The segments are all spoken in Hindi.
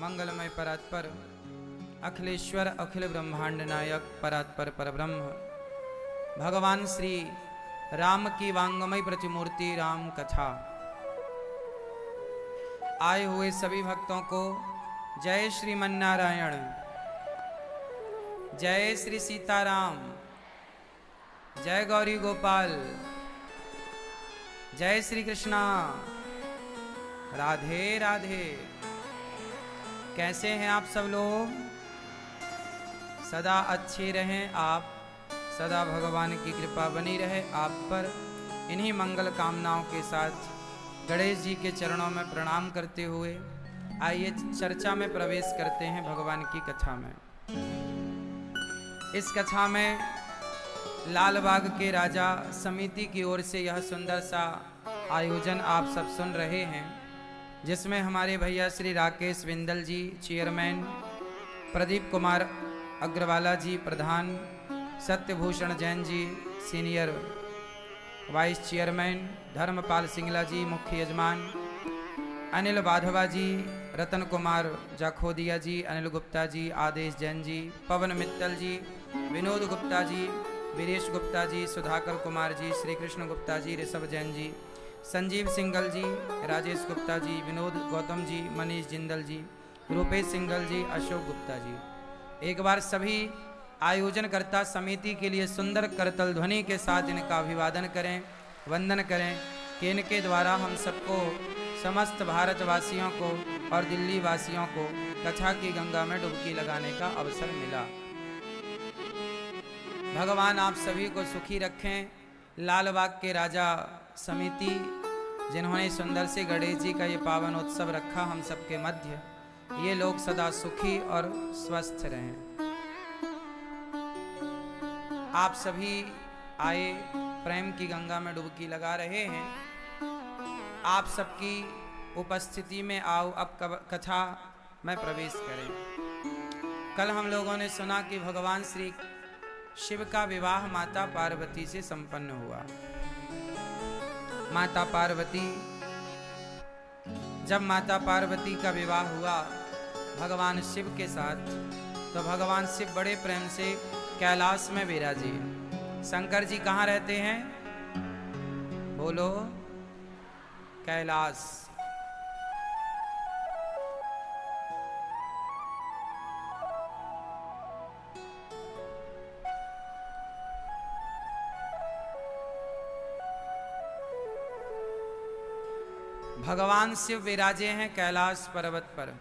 मंगलमय परात्पर अखिलेश्वर अखिल ब्रह्मांड नायक परात्पर परब्रह्म भगवान श्री राम की वांगमय प्रतिमूर्ति राम कथा। आए हुए सभी भक्तों को जय श्रीमन्नारायण, जय श्री सीताराम, जय गौरी गोपाल, जय श्री कृष्णा, राधे राधे। कैसे हैं आप सब लोग? सदा अच्छे रहें आप, सदा भगवान की कृपा बनी रहे आप पर। इन्हीं मंगल कामनाओं के साथ गणेश जी के चरणों में प्रणाम करते हुए आइए चर्चा में प्रवेश करते हैं भगवान की कथा में। इस कथा में लालबाग के राजा समिति की ओर से यह सुंदर सा आयोजन आप सब सुन रहे हैं, जिसमें हमारे भैया श्री राकेश बिंदल जी चेयरमैन, प्रदीप कुमार अग्रवाला जी प्रधान, Satyabhushan Jain ji senior vice chairman, Dharampal Singla ji मुख्य यजमान, अनिल वाधवा जी, रतन कुमार जाखोदिया जी, अनिल गुप्ता जी, आदेश जैन जी, पवन मित्तल जी, विनोद गुप्ता जी, वीरेश गुप्ता जी, सुधाकर कुमार जी, श्री कृष्ण गुप्ता जी, ऋषभ जैन जी, संजीव सिंगल जी, राजेश गुप्ता जी, विनोद गौतम जी, मनीष जिंदल जी, रूपेश सिंगल जी, अशोक गुप्ता जी। एक बार सभी आयोजनकर्ता समिति के लिए सुंदर करतल ध्वनि के साथ इनका अभिवादन करें, वंदन करें कि इनके द्वारा हम सबको, समस्त भारतवासियों को और दिल्ली वासियों को कथा की गंगा में डुबकी लगाने का अवसर मिला। भगवान आप सभी को सुखी रखें। लालबाग के राजा समिति जिन्होंने सुंदर से गणेश जी का ये पावन उत्सव रखा हम सबके मध्य, ये लोग सदा सुखी और स्वस्थ रहें। आप सभी आए प्रेम की गंगा में डुबकी लगा रहे हैं। आप सबकी उपस्थिति में आओ अब कथा में प्रवेश करें। कल हम लोगों ने सुना कि भगवान श्री शिव का विवाह माता पार्वती से संपन्न हुआ। माता पार्वती, जब माता पार्वती का विवाह हुआ भगवान शिव के साथ, तो भगवान शिव बड़े प्रेम से कैलाश में विराजे। शंकर जी कहाँ रहते हैं? बोलो, कैलाश। भगवान शिव विराजे हैं कैलाश पर्वत पर,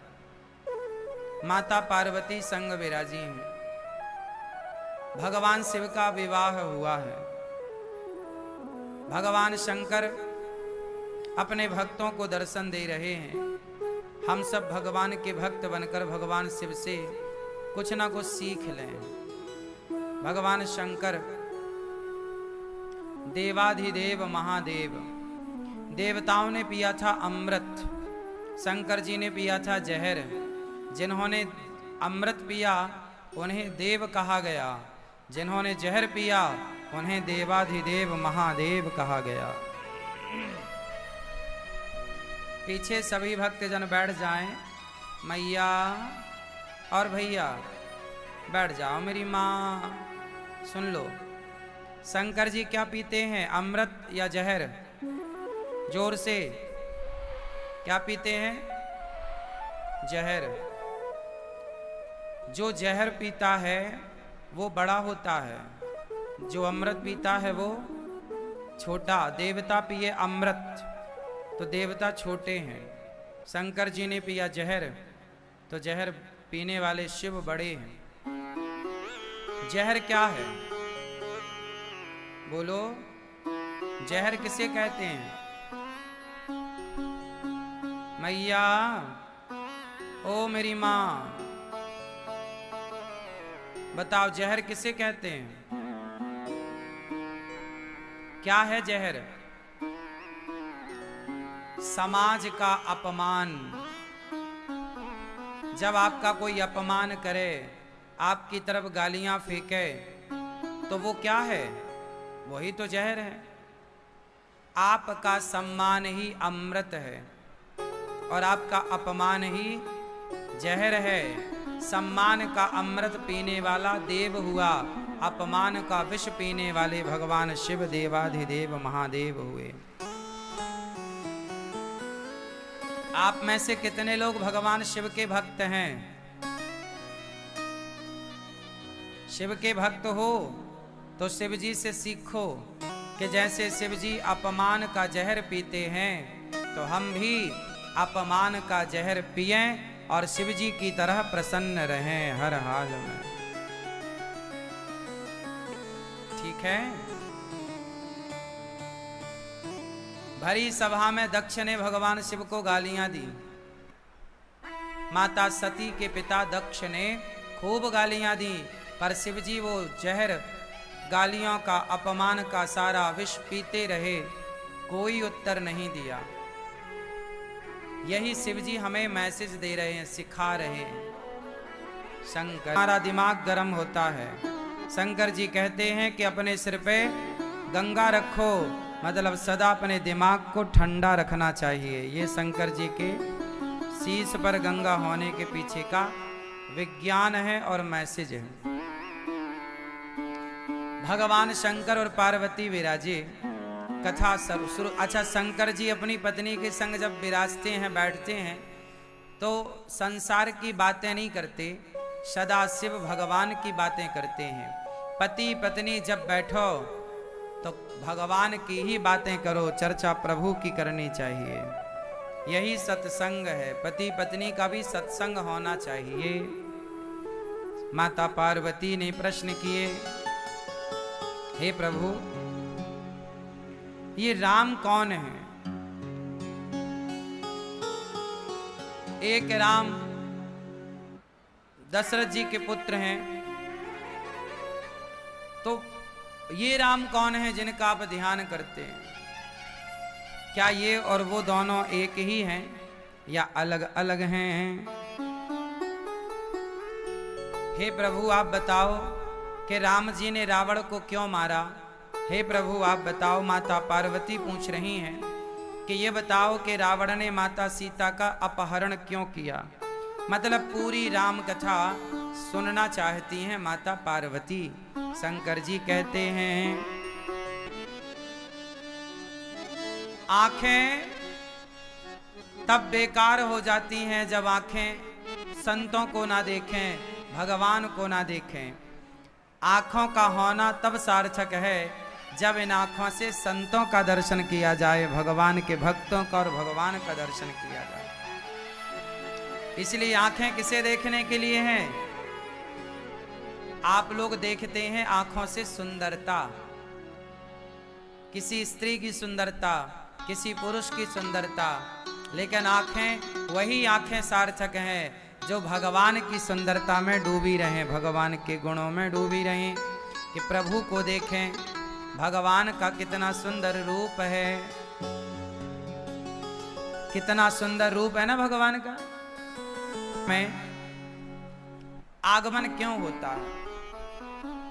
माता पार्वती संग विराजी हैं। भगवान शिव का विवाह हुआ है। भगवान शंकर अपने भक्तों को दर्शन दे रहे हैं। हम सब भगवान के भक्त बनकर भगवान शिव से कुछ ना कुछ सीख लें। भगवान शंकर देवाधिदेव महादेव, देवताओं ने पिया था अमृत, शंकर जी ने पिया था जहर। जिन्होंने अमृत पिया उन्हें देव कहा गया, जिन्होंने जहर पिया उन्हें देवाधिदेव महादेव कहा गया। पीछे सभी भक्तजन बैठ जाएं। मैया और भैया बैठ जाओ। मेरी माँ सुन लो, शंकर जी क्या पीते हैं, अमृत या जहर? जोर से, क्या पीते हैं? जहर। जो जहर पीता है वो बड़ा होता है, जो अमृत पीता है वो छोटा। देवता पिए अमृत तो देवता छोटे हैं। शंकर जी ने पिया जहर तो जहर पीने वाले शिव बड़े हैं। जहर क्या है? बोलो, जहर किसे कहते हैं? मैया, ओ मेरी माँ, बताओ जहर किसे कहते हैं? क्या है जहर? समाज का अपमान। जब आपका कोई अपमान करे, आपकी तरफ गालियां फेंके, तो वो क्या है? वही तो जहर है। आपका सम्मान ही अमृत है और आपका अपमान ही जहर है, सम्मान का अमृत पीने वाला देव हुआ, अपमान का विष पीने वाले भगवान शिव देवाधिदेव महादेव हुए। आप में से कितने लोग भगवान शिव के भक्त हैं? शिव के भक्त हो तो शिव जी से सीखो कि जैसे शिव जी अपमान का जहर पीते हैं तो हम भी अपमान का जहर पिएं और शिव जी की तरह प्रसन्न रहें हर हाल में। ठीक है। भरी सभा में दक्ष ने भगवान शिव को गालियां दी। माता सती के पिता दक्ष ने खूब गालियां दी, पर शिव जी वो जहर गालियों का अपमान का सारा विष पीते रहे, कोई उत्तर नहीं दिया। यही शिव जी हमें मैसेज दे रहे हैं, सिखा रहे हैं। शंकर, हमारा दिमाग गर्म होता है। शंकर जी कहते हैं कि अपने सिर पे गंगा रखो, मतलब सदा अपने दिमाग को ठंडा रखना चाहिए। ये शंकर जी के शीश पर गंगा होने के पीछे का विज्ञान है और मैसेज है। भगवान शंकर और पार्वती विराजे, कथा शुरू। अच्छा, शंकर जी अपनी पत्नी के संग जब विराजते हैं, बैठते हैं, तो संसार की बातें नहीं करते, सदाशिव भगवान की बातें करते हैं। पति पत्नी जब बैठो तो भगवान की ही बातें करो, चर्चा प्रभु की करनी चाहिए। यही सत्संग है। पति पत्नी का भी सत्संग होना चाहिए। माता पार्वती ने प्रश्न किए, हे प्रभु, ये राम कौन है? एक राम दशरथ जी के पुत्र हैं, तो ये राम कौन है जिनका आप ध्यान करते हैं? क्या ये और वो दोनों एक ही हैं या अलग अलग हैं? हे प्रभु आप बताओ कि राम जी ने रावण को क्यों मारा? हे प्रभु आप बताओ। माता पार्वती पूछ रही हैं कि ये बताओ कि रावण ने माता सीता का अपहरण क्यों किया? मतलब पूरी राम कथा सुनना चाहती हैं माता पार्वती। शंकर जी कहते हैं, आंखें तब बेकार हो जाती हैं जब आंखें संतों को ना देखें, भगवान को ना देखें। आंखों का होना तब सार्थक है जब इन आंखों से संतों का दर्शन किया जाए, भगवान के भक्तों का और भगवान का दर्शन किया जाए। इसलिए आंखें किसे देखने के लिए हैं? आप लोग देखते हैं आंखों से सुंदरता, किसी स्त्री की सुंदरता, किसी पुरुष की सुंदरता, लेकिन आंखें वही आंखें सार्थक हैं जो भगवान की सुंदरता में डूबी रहें, भगवान के गुणों में डूबी रहें, कि प्रभु को देखें, भगवान का कितना सुंदर रूप है, कितना सुंदर रूप है ना भगवान का। में आगमन क्यों होता है?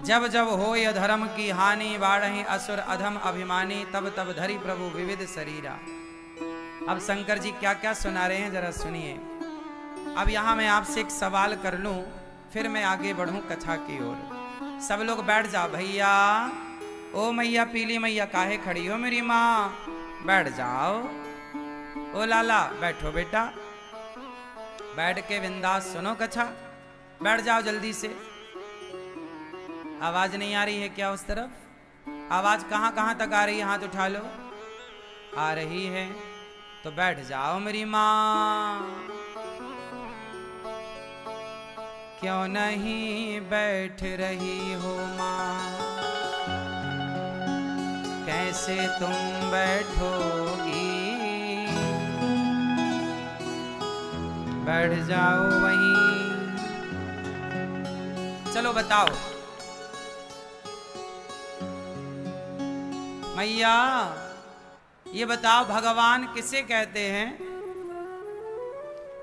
जब जब हो यह धर्म की हानि, बाढ़हि असुर अधम अभिमानी, तब तब धरी प्रभु विविध शरीरा। अब शंकर जी क्या क्या सुना रहे हैं जरा सुनिए। अब यहां मैं आपसे एक सवाल कर लूं, फिर मैं आगे बढ़ूं कथा की ओर। सब लोग बैठ जाओ भैया। ओ मैया पीली मैया काहे खड़ी हो मेरी माँ? बैठ जाओ। ओ लाला बैठो बेटा, बैठ के बिंदास सुनो कथा। बैठ जाओ जल्दी से। आवाज नहीं आ रही है क्या उस तरफ? आवाज कहाँ कहाँ तक आ रही है? हाथ उठा लो। आ रही है तो बैठ जाओ मेरी माँ। क्यों नहीं बैठ रही हो माँ? कैसे तुम बैठोगी? बैठ जाओ वहीं। चलो बताओ मैया, ये बताओ भगवान किसे कहते हैं?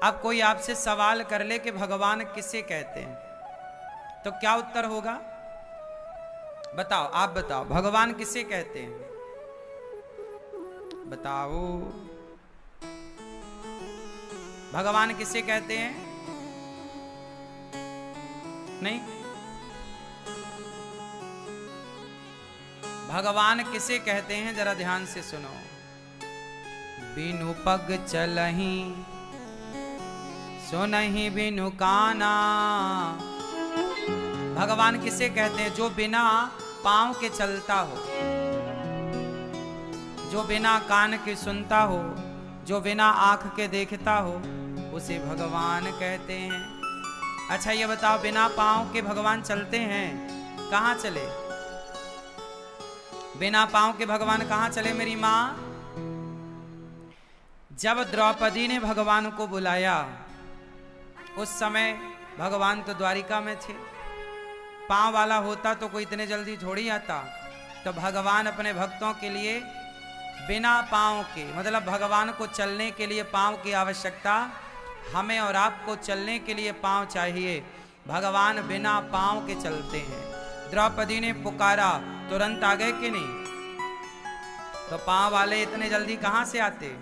अब कोई आपसे सवाल कर ले कि भगवान किसे कहते हैं, तो क्या उत्तर होगा? बताओ, आप बताओ भगवान किसे कहते हैं? बताओ भगवान किसे कहते हैं? नहीं। भगवान किसे कहते हैं जरा ध्यान से सुनो। बिनु पग चलही सुनहि बिनु काना। भगवान किसे कहते हैं? जो बिना पांव के चलता हो, जो बिना कान के सुनता हो, जो बिना आंख के देखता हो, उसे भगवान कहते हैं। अच्छा ये बताओ, बिना पांव के भगवान चलते हैं? कहाँ चले? बिना पांव के भगवान कहाँ चले मेरी माँ? जब द्रौपदी ने भगवान को बुलाया, उस समय भगवान तो द्वारिका में थे। पांव वाला होता तो कोई इतने जल्दी थोड़ी आता। तो भगवान अपने भक्तों के लिए बिना पांव के, मतलब भगवान को चलने के लिए पांव की आवश्यकता, हमें और आपको चलने के लिए पांव चाहिए। भगवान बिना पांव के चलते हैं। द्रौपदी ने पुकारा, तुरंत आ गए कि नहीं? तो पांव वाले इतने जल्दी कहां से आते?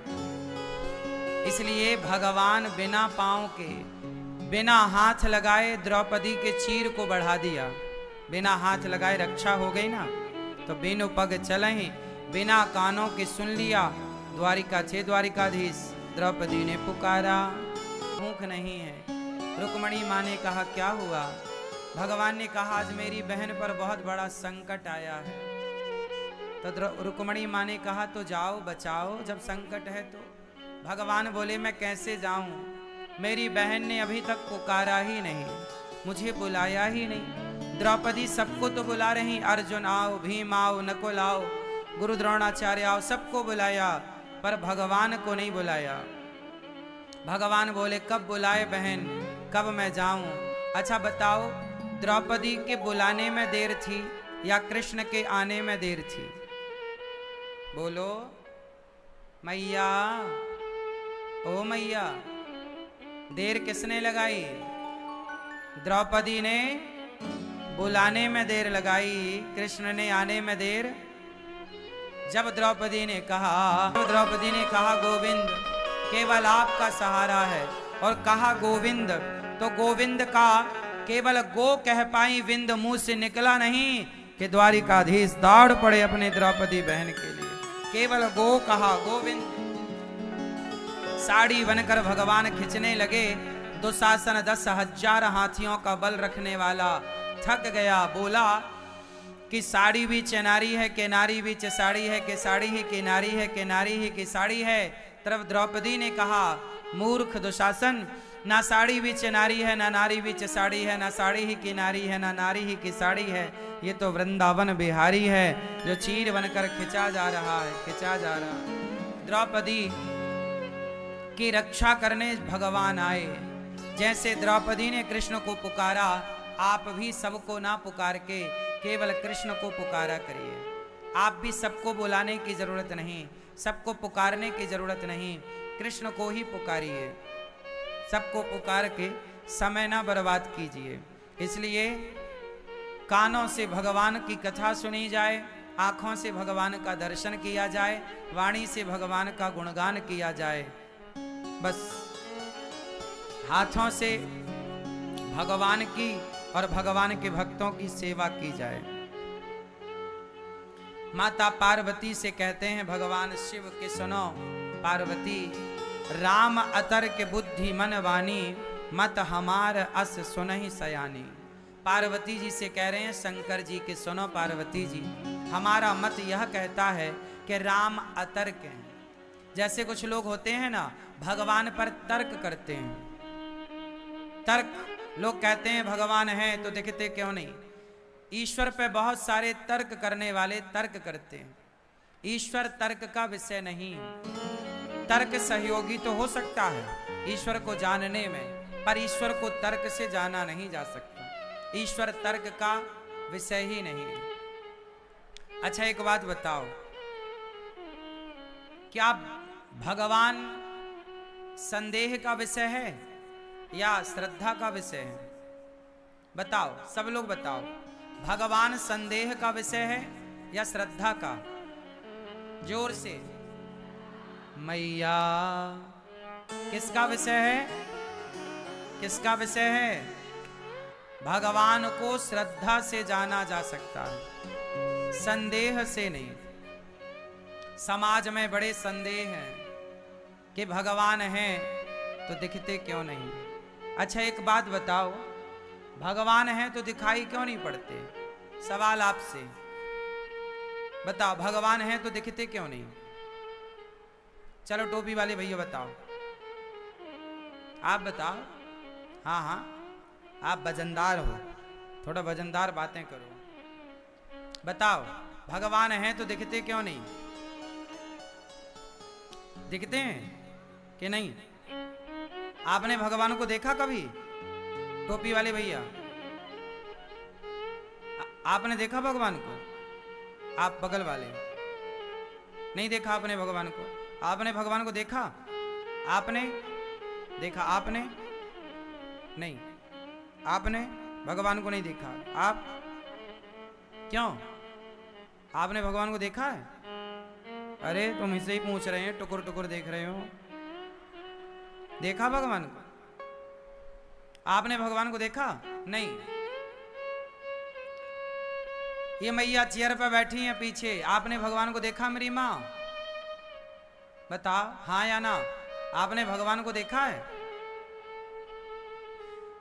इसलिए भगवान बिना पांव के, बिना हाथ लगाए द्रौपदी के चीर को बढ़ा दिया। बिना हाथ लगाए रक्षा हो गई ना। तो बिनु पग चलहि, बिना कानों के सुन लिया। द्वारिका छे द्वारिकाधीश, द्रौपदी ने पुकारा। मुख नहीं है। रुक्मणी माँ ने कहा क्या हुआ? भगवान ने कहा आज मेरी बहन पर बहुत बड़ा संकट आया है। तो रुक्मणी माँ ने कहा तो जाओ बचाओ, जब संकट है तो। भगवान बोले मैं कैसे जाऊं? मेरी बहन ने अभी तक पुकारा ही नहीं, मुझे बुलाया ही नहीं। द्रौपदी सबको तो बुला रही, अर्जुन आओ, भीम आओ, नकुल आओ, गुरु द्रोणाचार्य आओ, सबको बुलाया, पर भगवान को नहीं बुलाया। भगवान बोले कब बुलाए बहन, कब मैं जाऊं? अच्छा बताओ, द्रौपदी के बुलाने में देर थी या कृष्ण के आने में देर थी? बोलो मैया, ओ मैया, देर किसने लगाई? द्रौपदी ने बुलाने में देर लगाई, कृष्ण ने आने में देर। जब द्रौपदी ने कहा गोविंद केवल आपका सहारा है, और कहा गोविंद, तो गोविंद का केवल गो कह पाई, विंद मुंह से निकला नहीं कि द्वारिकाधीश दौड़ पड़े अपने द्रौपदी बहन के लिए। केवल गो कहा, गोविंद। साड़ी बनकर भगवान खिंचने लगे। दुशासन 10,000 हाथियों का बल रखने वाला थक गया। बोला कि साड़ी भी चनारी है कि नारी भी साड़ी है, कि साड़ी ही की नारी है, कि नारी ही की साड़ी है। तरफ द्रौपदी ने कहा मूर्ख दुशासन, ना साड़ी भी चनारी है, ना नारी भी साड़ी है, ना साड़ी ही की नारी है, ना नारी ही की साड़ी है। ये तो वृंदावन बिहारी है जो चीर बनकर खिंचा जा रहा है, खिंचा जा रहा। द्रौपदी की रक्षा करने भगवान आए। जैसे द्रौपदी ने कृष्ण को पुकारा, आप भी सबको ना पुकार के केवल कृष्ण को पुकारा करिए। आप भी सबको बुलाने की जरूरत नहीं, सबको पुकारने की जरूरत नहीं, कृष्ण को ही पुकारिए। सबको पुकार के समय ना बर्बाद कीजिए। इसलिए कानों से भगवान की कथा सुनी जाए, आंखों से भगवान का दर्शन किया जाए, वाणी से भगवान का गुणगान किया जाए, बस हाथों से भगवान की और भगवान के भक्तों की सेवा की जाए। माता पार्वती से कहते हैं भगवान शिव के सुनो पार्वती, राम अतर के बुद्धि मन वानी, मत हमार अस सुनहि सयानी। पार्वती जी से कह रहे हैं शंकर जी के सुनो पार्वती जी, हमारा मत यह कहता है कि राम अतर्क हैं। जैसे कुछ लोग होते हैं ना, भगवान पर तर्क करते हैं। तर्क, लोग कहते हैं भगवान है तो दिखते क्यों नहीं। ईश्वर पे बहुत सारे तर्क करने वाले तर्क करते हैं। ईश्वर तर्क का विषय नहीं है। तर्क सहयोगी तो हो सकता है ईश्वर को जानने में, पर ईश्वर को तर्क से जाना नहीं जा सकता। ईश्वर तर्क का विषय ही नहीं है। अच्छा एक बात बताओ, क्या भगवान संदेह का विषय है या श्रद्धा का विषय है? बताओ, सब लोग बताओ, भगवान संदेह का विषय है या श्रद्धा का? जोर से। मैया, किसका विषय है? किसका विषय है? भगवान को श्रद्धा से जाना जा सकता है, संदेह से नहीं। समाज में बड़े संदेह हैं कि भगवान हैं तो दिखते क्यों नहीं। अच्छा एक बात बताओ, भगवान हैं तो दिखाई क्यों नहीं पड़ते? सवाल आपसे, बताओ भगवान हैं तो दिखते क्यों नहीं? चलो टोपी वाले भैया बताओ, आप बताओ। हाँ हाँ, आप वजनदार हो, थोड़ा वजनदार बातें करो। बताओ भगवान हैं तो दिखते क्यों नहीं? दिखते हैं कि नहीं? आपने भगवान को देखा कभी? टोपी वाले भैया, आपने देखा भगवान को? आप बगल वाले, नहीं देखा आपने भगवान को? आपने भगवान को देखा? आपने देखा? आपने नहीं, आपने भगवान को नहीं देखा। आप क्यों? आपने भगवान को देखा है? अरे तुम इससे ही पूछ रहे हैं, टुकुर टुकुर देख रहे हो। देखा भगवान को? आपने भगवान को देखा? नहीं। ये मैया चेयर पर बैठी हैं पीछे, आपने भगवान को देखा मेरी माँ? बताओ हाँ या ना, आपने भगवान को देखा है?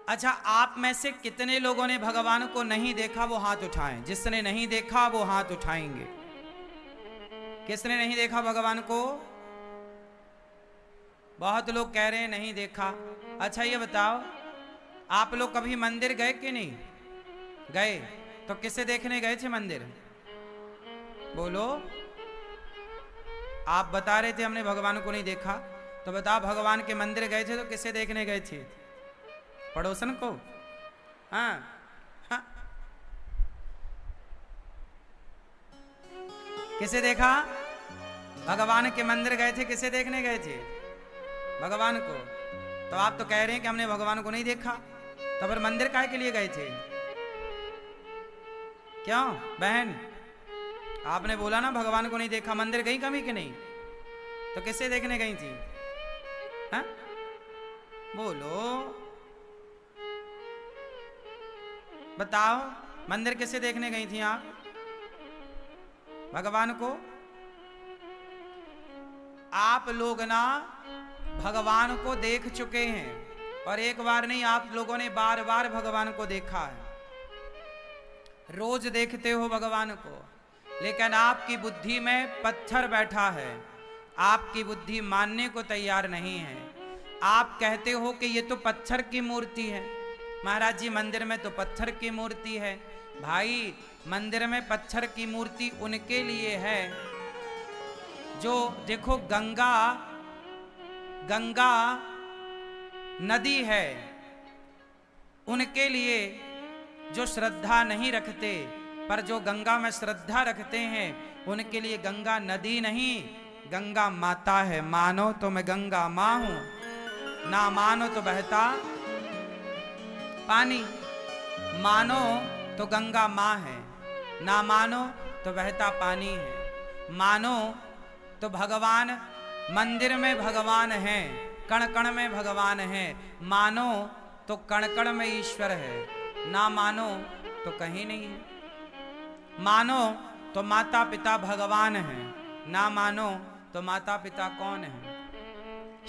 अच्छा आप में से कितने लोगों ने भगवान को नहीं देखा वो हाथ उठाएं। जिसने नहीं देखा वो हाथ उठाएंगे। किसने नहीं देखा भगवान को? बहुत लोग कह रहे हैं नहीं देखा। अच्छा ये बताओ, आप लोग कभी मंदिर गए कि नहीं गए? तो किसे देखने गए थे मंदिर? बोलो। आप बता रहे थे हमने भगवान को नहीं देखा, तो बताओ भगवान के मंदिर गए थे तो किसे देखने गए थे? पड़ोसन को? हाँ हाँ, किसे देखा? भगवान के मंदिर गए थे, किसे देखने गए थे? भगवान को। तो आप तो कह रहे हैं कि हमने भगवान को नहीं देखा, तो फिर मंदिर काहे के लिए गए थे? क्यों बहन? आपने बोला ना भगवान को नहीं देखा, मंदिर गई कभी कि नहीं? तो किसे देखने गई थी? हाँ बोलो, बताओ मंदिर किसे देखने गई थी आप? भगवान को। आप लोग ना भगवान को देख चुके हैं, और एक बार नहीं, आप लोगों ने बार बार भगवान को देखा है। रोज देखते हो भगवान को, लेकिन आपकी बुद्धि में पत्थर बैठा है। आपकी बुद्धि मानने को तैयार नहीं है। आप कहते हो कि ये तो पत्थर की मूर्ति है। महाराज जी मंदिर में तो पत्थर की मूर्ति है। भाई मंदिर में पत्थर की मूर्ति उनके लिए है जो, देखो गंगा नदी है, उनके लिए जो श्रद्धा नहीं रखते, पर जो गंगा में श्रद्धा रखते हैं उनके लिए गंगा नदी नहीं, गंगा माता है। मानो तो मैं गंगा माँ हूं, ना मानो तो बहता पानी। मानो तो गंगा माँ है, ना मानो तो बहता पानी है। मानो तो भगवान मंदिर में भगवान है, कण कण में भगवान है। मानो तो कण कण में ईश्वर है, ना मानो तो कहीं नहीं है। मानो तो माता पिता भगवान है, ना मानो तो माता पिता कौन है?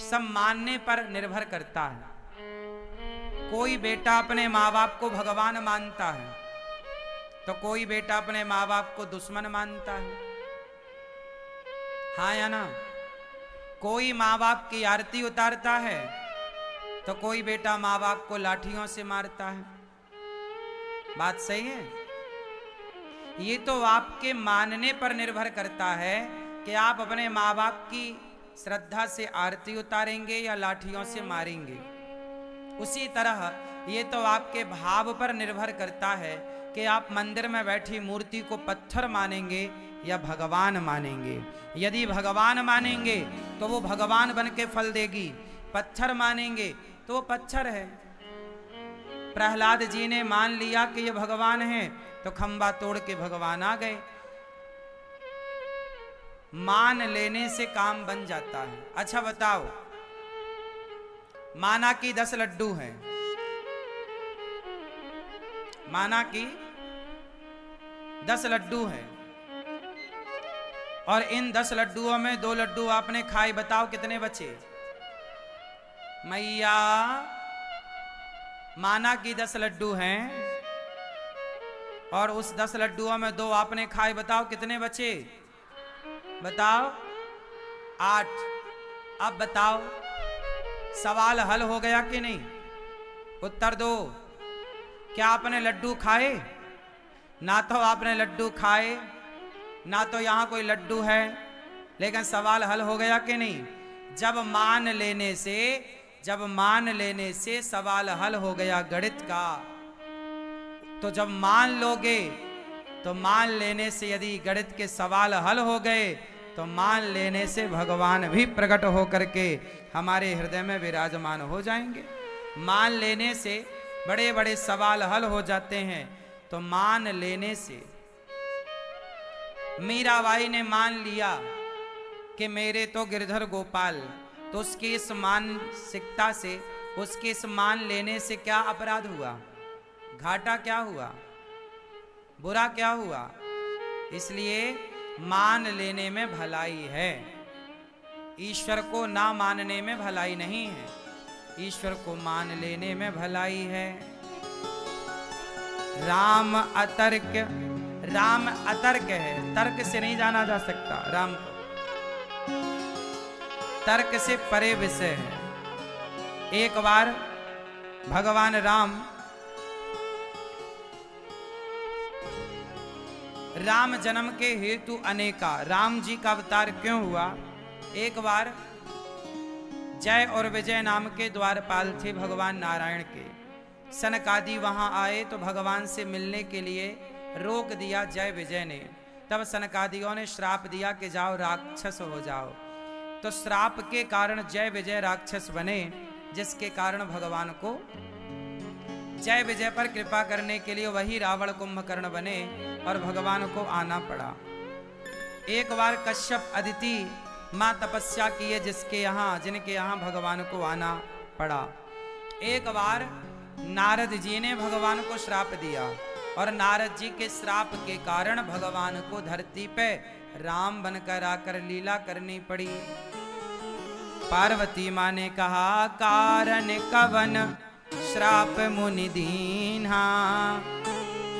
सब मानने पर निर्भर करता है। कोई बेटा अपने माँ बाप को भगवान मानता है, तो कोई बेटा अपने माँ बाप को दुश्मन मानता है। हाँ या ना? कोई माँ बाप की आरती उतारता है, तो कोई बेटा माँ बाप को लाठियों से मारता है। बात सही है? ये तो आपके मानने पर निर्भर करता है कि आप अपने माँ बाप की श्रद्धा से आरती उतारेंगे या लाठियों से मारेंगे। उसी तरह ये तो आपके भाव पर निर्भर करता है कि आप मंदिर में बैठी मूर्ति को पत्थर मानेंगे या भगवान मानेंगे। यदि भगवान मानेंगे तो वो भगवान बन के फल देगी, पत्थर मानेंगे तो वो पत्थर है। प्रहलाद जी ने मान लिया कि ये भगवान है, तो खंबा तोड़ के भगवान आ गए। मान लेने से काम बन जाता है। अच्छा बताओ, माना कि 10 लड्डू हैं, माना कि 10 लड्डू हैं और इन 10 लड्डुओं में 2 लड्डू आपने खाए, बताओ कितने बचे? मैया माना कि 10 लड्डू हैं और उस 10 लड्डुओं में 2 आपने खाए, बताओ कितने बचे? बताओ 8। अब बताओ सवाल हल हो गया कि नहीं? उत्तर दो। क्या आपने लड्डू खाए? ना तो आपने लड्डू खाए, ना तो यहां कोई लड्डू है, लेकिन सवाल हल हो गया कि नहीं? जब मान लेने से सवाल हल हो गया गणित का। तो जब मान लोगे तो मान लेने से यदि गणित के सवाल हल हो गए तो मान लेने से भगवान भी प्रकट होकर के हमारे हृदय में विराजमान हो जाएंगे। मान लेने से बड़े बड़े सवाल हल हो जाते हैं। तो मान लेने से मीराबाई ने मान लिया कि मेरे तो गिरधर गोपाल, तो उसकी इस मानसिकता से, उसके इस मान लेने से क्या अपराध हुआ? घाटा क्या हुआ? बुरा क्या हुआ? इसलिए मान लेने में भलाई है, ईश्वर को ना मानने में भलाई नहीं है। ईश्वर को मान लेने में भलाई है। राम अतर्क है, तर्क से नहीं जाना जा सकता। राम को तर्क से परे विषय है। एक बार भगवान राम जन्म के हेतु अनेका, राम जी का अवतार क्यों हुआ? एक बार जय और विजय नाम के द्वारपाल थे भगवान नारायण के। सनकादि वहां आए तो भगवान से मिलने के लिए रोक दिया जय विजय ने। तब सनकादियों ने श्राप दिया कि जाओ राक्षस हो जाओ। तो श्राप के कारण जय विजय राक्षस बने, जिसके कारण भगवान को जय विजय पर कृपा करने के लिए वही रावण कुंभकर्ण बने और भगवान को आना पड़ा। एक बार कश्यप अदिति मां तपस्या किए जिनके यहाँ भगवान को आना पड़ा। एक बार नारद जी ने भगवान को श्राप दिया और नारद जी के श्राप के कारण भगवान को धरती पे राम बनकर आकर लीला करनी पड़ी। पार्वती माँ ने कहा कारण कवन श्राप मुनि दीन्हा,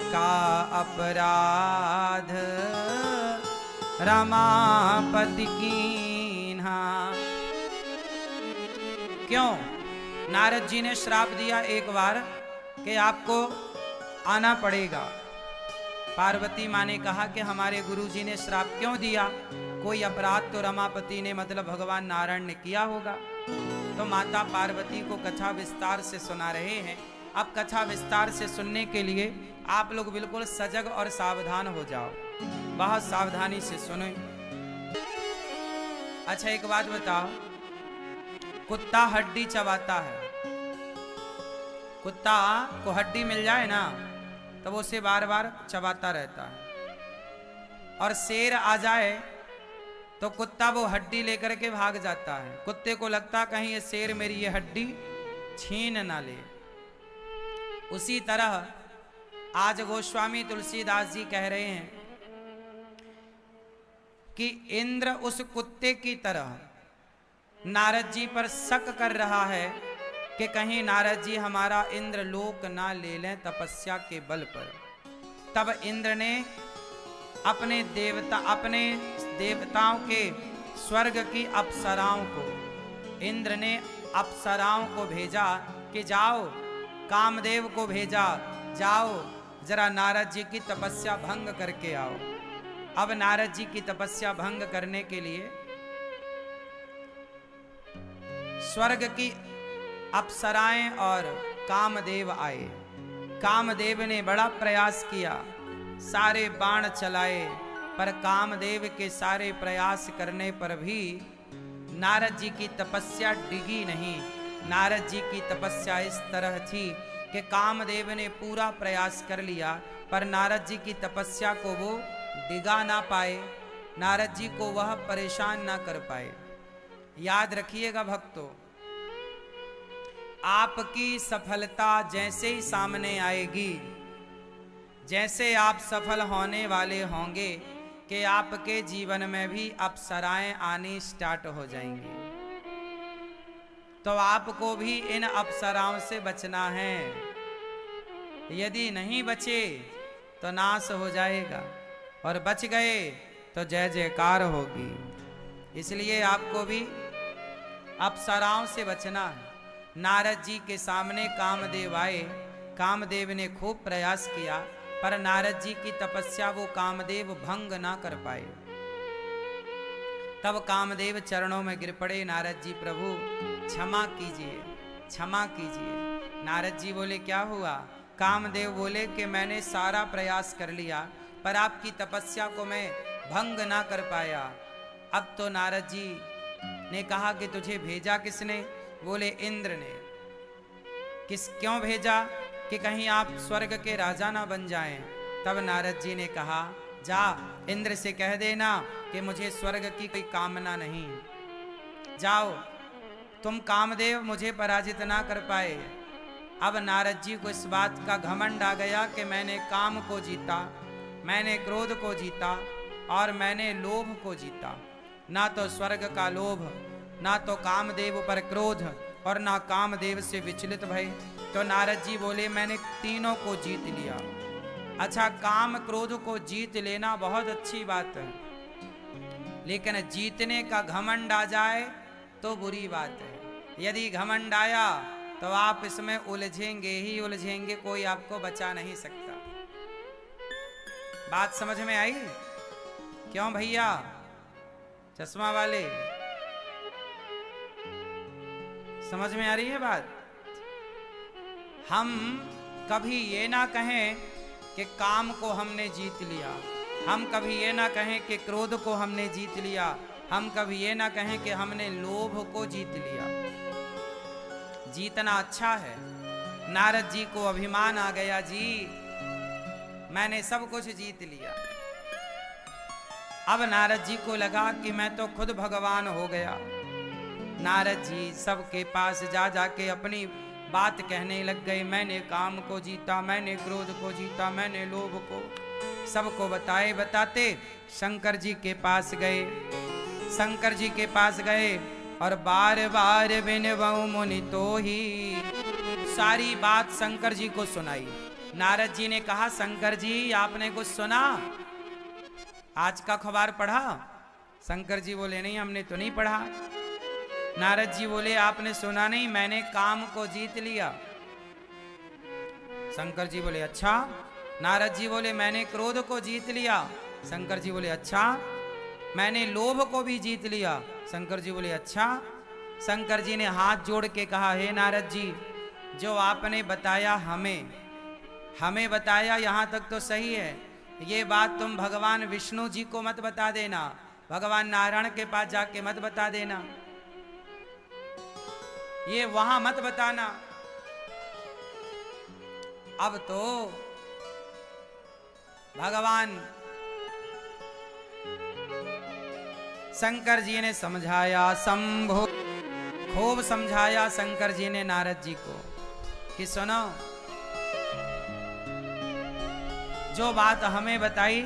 का अपराध रमापति कीन्हा। क्यों? नारद जी ने श्राप दिया एक बार कि आपको आना पड़ेगा। पार्वती माँ ने कहा कि हमारे गुरुजी ने श्राप क्यों दिया? कोई अपराध तो रमापति ने मतलब भगवान नारायण ने किया होगा। तो माता पार्वती को कथा विस्तार से सुना रहे हैं। अब कथा विस्तार से सुनने के लिए आप लोग बिल्कुल सजग और सावधान हो जाओ, बहुत सावधानी से सुनो। अच्छा एक बात बताओ, कुत्ता हड्डी चबाता है, कुत्ता को हड्डी मिल जाए ना तो वो उसे बार बार चबाता रहता है। और शेर आ जाए तो कुत्ता वो हड्डी लेकर के भाग जाता है। कुत्ते को लगता कहीं ये शेर मेरी ये हड्डी छीन ना ले। उसी तरह आज गोस्वामी तुलसीदास जी कह रहे हैं कि इंद्र उस कुत्ते की तरह नारद जी पर शक कर रहा है कि कहीं नारद जी हमारा इंद्र लोक ना ले लें तपस्या के बल पर। तब इंद्र ने अपने देवताओं के स्वर्ग की अप्सराओं को, इंद्र ने अप्सराओं को भेजा कि जाओ, कामदेव को भेजा, जाओ जरा नारद जी की तपस्या भंग करके आओ। अब नारद जी की तपस्या भंग करने के लिए स्वर्ग की अप्सराएं और कामदेव आए। कामदेव ने बड़ा प्रयास किया, सारे बाण चलाए, पर कामदेव के सारे प्रयास करने पर भी नारद जी की तपस्या डिगी नहीं। नारद जी की तपस्या इस तरह थी कि कामदेव ने पूरा प्रयास कर लिया पर नारद जी की तपस्या को वो डिगा ना पाए, नारद जी को वह परेशान ना कर पाए। याद रखिएगा भक्तों, आपकी सफलता जैसे ही सामने आएगी जैसे आप सफल होने वाले होंगे कि आपके जीवन में भी अप्सराएं आनी स्टार्ट हो जाएंगी। तो आपको भी इन अप्सराओं से बचना है। यदि नहीं बचे तो नाश हो जाएगा, और बच गए तो जय जयकार होगी। इसलिए आपको भी अप्सराओं से बचना है। नारद जी के सामने कामदेव आए। कामदेव ने खूब प्रयास किया, पर नारद जी की तपस्या वो कामदेव भंग ना कर पाए। तब कामदेव चरणों में गिर पड़े। नारद जी, प्रभु क्षमा कीजिए, क्षमा कीजिए। नारद जी बोले, क्या हुआ? कामदेव बोले कि मैंने सारा प्रयास कर लिया, पर आपकी तपस्या को मैं भंग ना कर पाया। अब तो नारद जी ने कहा कि तुझे भेजा किसने? बोले, इंद्र ने। क्यों भेजा? कि कहीं आप स्वर्ग के राजा ना बन जाएं। तब नारद जी ने कहा, जा इंद्र से कह देना कि मुझे स्वर्ग की कोई कामना नहीं। जाओ, तुम कामदेव मुझे पराजित ना कर पाए। अब नारद जी को इस बात का घमंड आ गया कि मैंने काम को जीता, मैंने क्रोध को जीता, और मैंने लोभ को जीता। ना तो स्वर्ग का लोभ, ना तो कामदेव पर क्रोध, और ना कामदेव से विचलित भय। तो नारद जी बोले, मैंने तीनों को जीत लिया। अच्छा, काम क्रोध को जीत लेना बहुत अच्छी बात है, लेकिन जीतने का घमंड आ जाए तो बुरी बात है। यदि घमंड आया तो आप इसमें उलझेंगे ही उलझेंगे, कोई आपको बचा नहीं सकता। बात समझ में आई? क्यों भैया चश्मा वाले, समझ में आ रही है बात? हम कभी ये ना कहें कि काम को हमने जीत लिया, हम कभी ये ना कहें कि क्रोध को हमने जीत लिया, हम कभी ये ना कहें कि हमने लोभ को जीत लिया। जीतना अच्छा है। नारद जी को अभिमान आ गया, जी मैंने सब कुछ जीत लिया। अब नारद जी को लगा कि मैं तो खुद भगवान हो गया। नारद जी सबके पास जा जाके अपनी बात कहने लग गए। मैंने काम को जीता, मैंने क्रोध को जीता, मैंने लोभ को। सबको बताए बताते शंकर जी के पास गए। शंकर जी के पास गए और बार बार बिनवऊ मुनि तो ही सारी बात शंकर जी को सुनाई। नारद जी ने कहा, शंकर जी आपने कुछ सुना? आज का अखबार पढ़ा? शंकर जी बोले, नहीं हमने तो नहीं पढ़ा। नारद जी बोले, आपने सुना नहीं? मैंने काम को जीत लिया। शंकर जी बोले, अच्छा। नारद जी बोले, मैंने क्रोध को जीत लिया। शंकर जी बोले, अच्छा। मैंने लोभ को भी जीत लिया। शंकर जी बोले, अच्छा। शंकर जी ने हाथ जोड़ के कहा, हे नारद जी, जो आपने बताया हमें बताया यहाँ तक तो सही है। ये बात तुम भगवान विष्णु जी को मत बता देना, भगवान नारायण के पास जाके मत बता देना, ये वहां मत बताना। अब तो भगवान शंकर जी ने समझाया, शंभो खूब समझाया शंकर जी ने नारद जी को कि सुनो, जो बात हमें बताई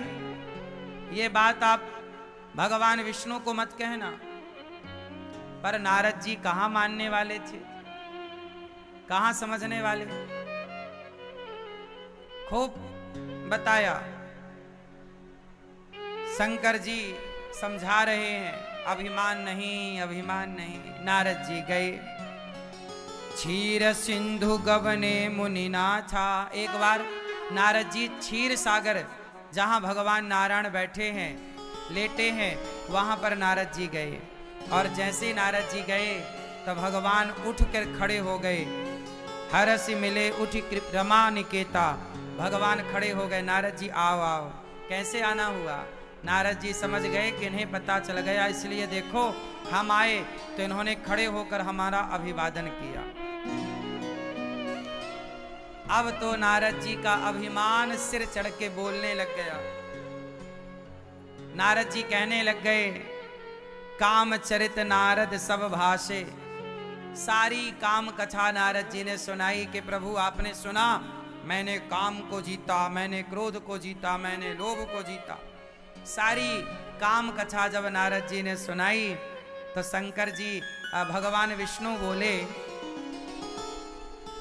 ये बात आप भगवान विष्णु को मत कहना। पर नारद जी कहां मानने वाले थे, कहां समझने वाले। खूब बताया, शंकर जी समझा रहे हैं, अभिमान नहीं, अभिमान नहीं। नारद जी गए। क्षीर सिंधु गवने मुनिनाथा। एक बार नारद जी क्षीर सागर, जहां भगवान नारायण बैठे हैं, लेटे हैं, वहां पर नारद जी गए। और जैसे नारद जी गए तो भगवान उठ कर खड़े हो गए। हरस मिले उठ रमा निकेता। भगवान खड़े हो गए। नारद जी आओ आओ। कैसे आना हुआ? नारद जी समझ गए कि इन्हें पता चल गया, इसलिए देखो हम आए तो इन्होंने खड़े होकर हमारा अभिवादन किया। अब तो नारद जी का अभिमान सिर चढ़ के बोलने लग गया। नारद जी कहने लग गए, काम चरित नारद सब भाषे। सारी काम कथा नारद जी ने सुनाई कि प्रभु आपने सुना मैंने काम को जीता, मैंने क्रोध को जीता, मैंने लोभ को जीता। सारी काम कथा जब नारद जी ने सुनाई तो शंकर जी भगवान विष्णु बोले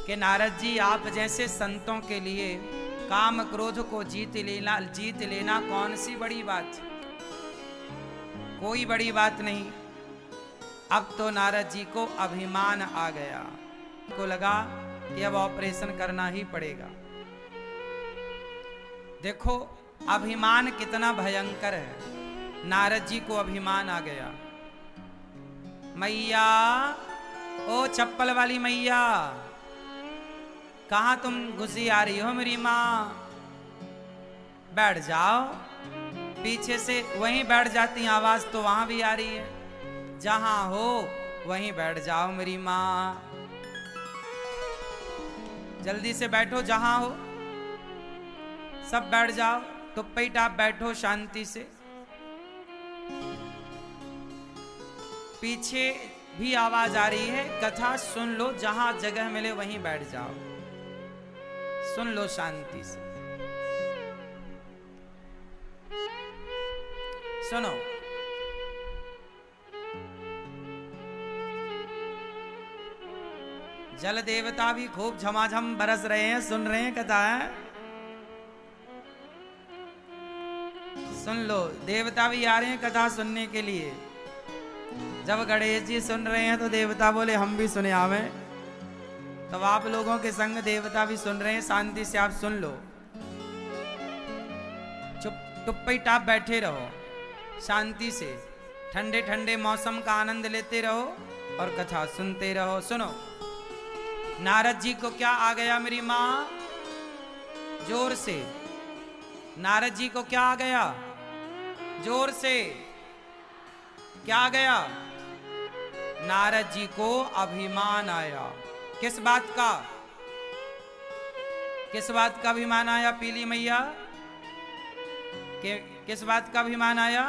कि नारद जी, आप जैसे संतों के लिए काम क्रोध को जीत लेना कौन सी बड़ी बात, कोई बड़ी बात नहीं। अब तो नारद जी को अभिमान आ गया, को लगा कि अब ऑपरेशन करना ही पड़ेगा। देखो अभिमान कितना भयंकर है। नारद जी को अभिमान आ गया। मैया, ओ चप्पल वाली मैया, कहां तुम घुसी आ रही हो मेरी माँ? बैठ जाओ। पीछे से वहीं बैठ जाती, आवाज तो वहां भी आ रही है। जहां हो वहीं बैठ जाओ मेरी माँ, जल्दी से बैठो। जहां हो सब बैठ जाओ, टुप्पी टाप बैठो शांति से। पीछे भी आवाज आ रही है, कथा सुन लो, जहां जगह मिले वहीं बैठ जाओ, सुन लो शांति से। सुनो। जल देवता भी खूब झमाझम बरस रहे हैं, सुन रहे हैं कथा है? सुन लो, देवता भी आ रहे हैं कथा सुनने के लिए। जब गणेश जी सुन रहे हैं तो देवता बोले हम भी सुने आवे। तब आप लोगों के संग देवता भी सुन रहे हैं, शांति से आप सुन लो। टुप्पी टाप बैठे रहो शांति से, ठंडे ठंडे मौसम का आनंद लेते रहो और कथा सुनते रहो। सुनो, नारद जी को क्या आ गया मेरी माँ? जोर से। नारद जी को क्या आ गया? जोर से। क्या आ गया? नारद जी को अभिमान आया। किस बात का? किस बात का अभिमान आया पीली मैया? किस बात का अभिमान आया?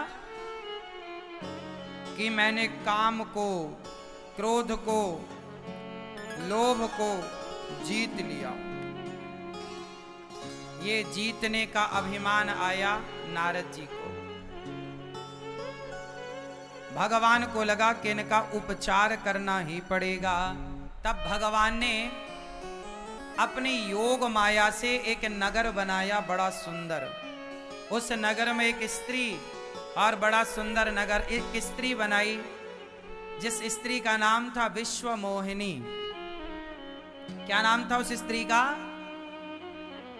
कि मैंने काम को, क्रोध को, लोभ को जीत लिया। ये जीतने का अभिमान आया नारद जी को। भगवान को लगा कि इनका उपचार करना ही पड़ेगा। तब भगवान ने अपनी योग माया से एक नगर बनाया बड़ा सुंदर। उस नगर में एक स्त्री, और बड़ा सुंदर नगर, एक स्त्री बनाई जिस स्त्री का नाम था विश्व मोहिनी। क्या नाम था उस स्त्री का?